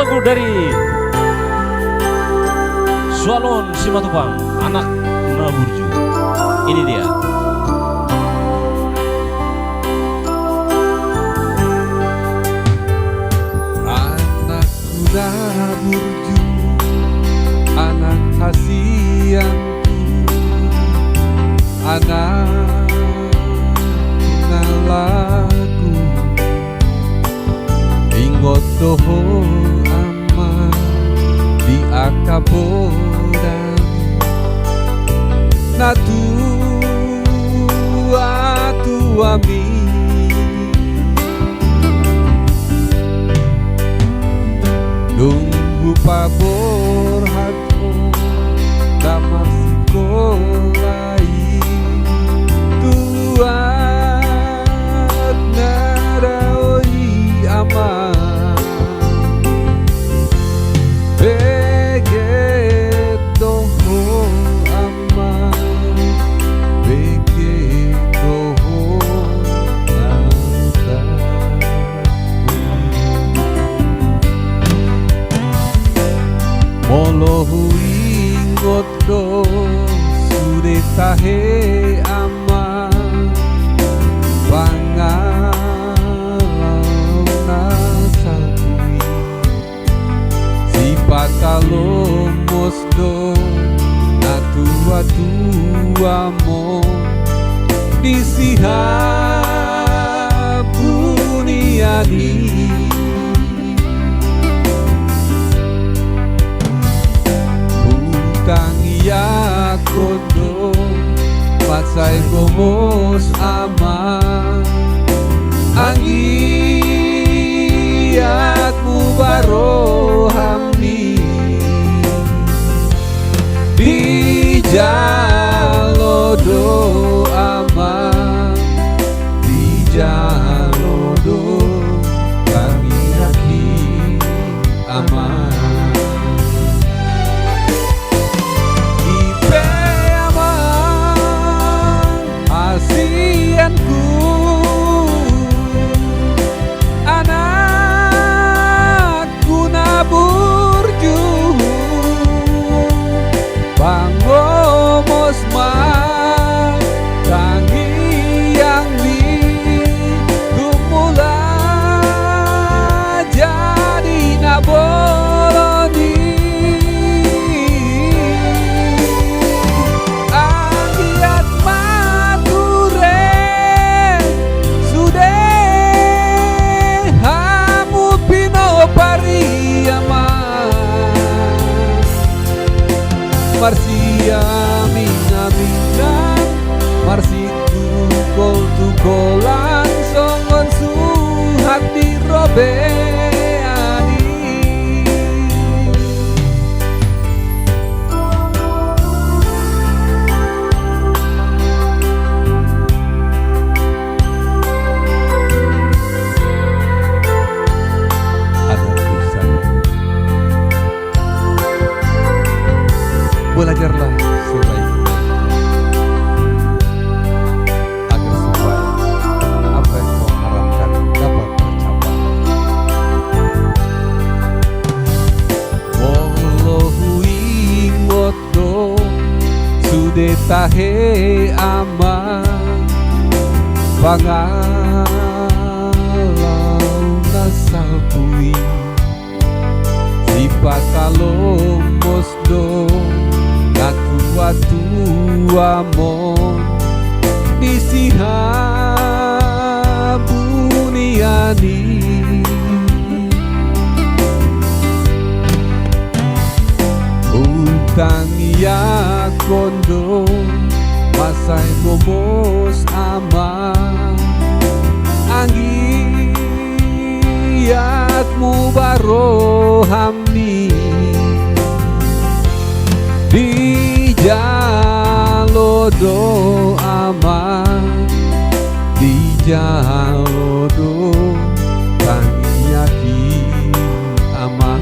lagu dari Swalon Simatupang, anak Naburju. Ini dia. Anakku Naburju, anak kasihanku, anak nalaku, ingot toho ama di akabodan na tua mi nunggu pabor hako damar sikolai tuat naraoi ama beget toho ama beget toho mata molohu ingot do sude tahe ama pangalau nasakui si patalomos do na tua mo di sihabuniani Butang iya kodo pasay gomos ama angiat mu baro hamni di jalodo ama di jalodo kami haki ama ipe ama asianku anakku Naburju bangomos ma tangi yang di gumula jadi naboloni agiat mature sude hamu pino pariyama Marsia mina Marsi tukol songon suhat di robeani anakku sayang, belajarlah sebaik-baiknya agar supaya apa yang kau harapkan dapat tercapai. Wallahu ingot do sude tahe ama pangalau nasabui si patalomos do na tua mo di sihabuniani utang iya kondo masay gomos ama angiat mu baro hamni di jalodo ama di jalodo tangiaki ama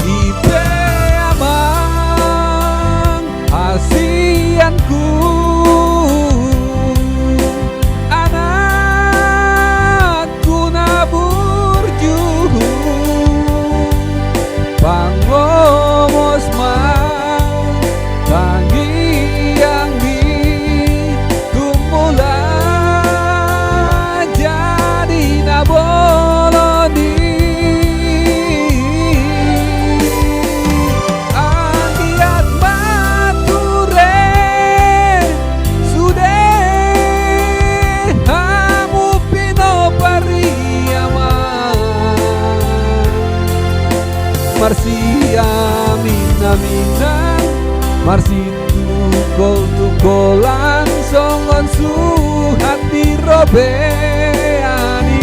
ipe amang asianku anakku Naburju tukolan songon su hati robeani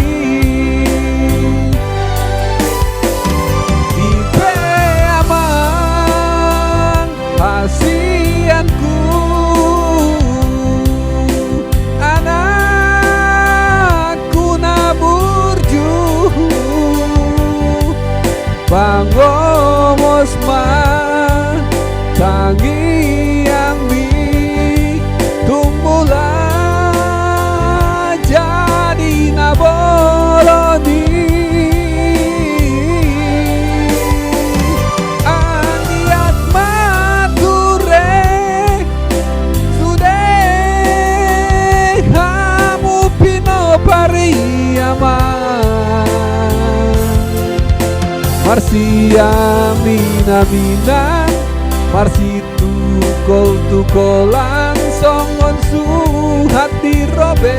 tipe amang pasianku anakku naburju bangomos mah tangi yang mi tumbulah jadi naboloni aniat mature sudah kamu pino pariaman Marsia mina Marsi tukol tukolan songon su hati robe